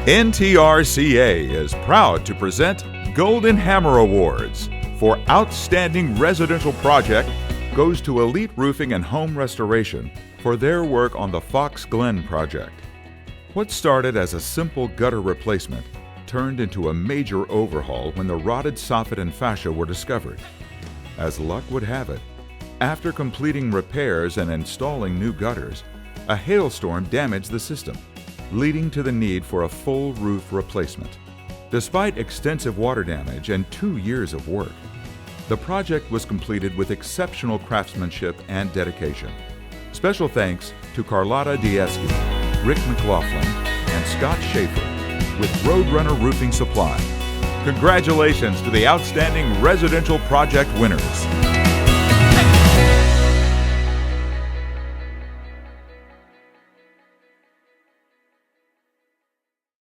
NTRCA is proud to present Golden Hammer Awards for Outstanding Residential Project goes to Elite Roofing and Home Restoration for their work on the Fox Glen Project. What started as a simple gutter replacement turned into a major overhaul when the rotted soffit and fascia were discovered. As luck would have it, after completing repairs and installing new gutters, a hailstorm damaged the system, leading to the need for a full roof replacement. Despite extensive water damage and 2 years of work, the project was completed with exceptional craftsmanship and dedication. Special thanks to Carlotta Diesky, Rick McLaughlin, and Scott Schaefer with Roadrunner Roofing Supply. Congratulations to the outstanding residential project winners.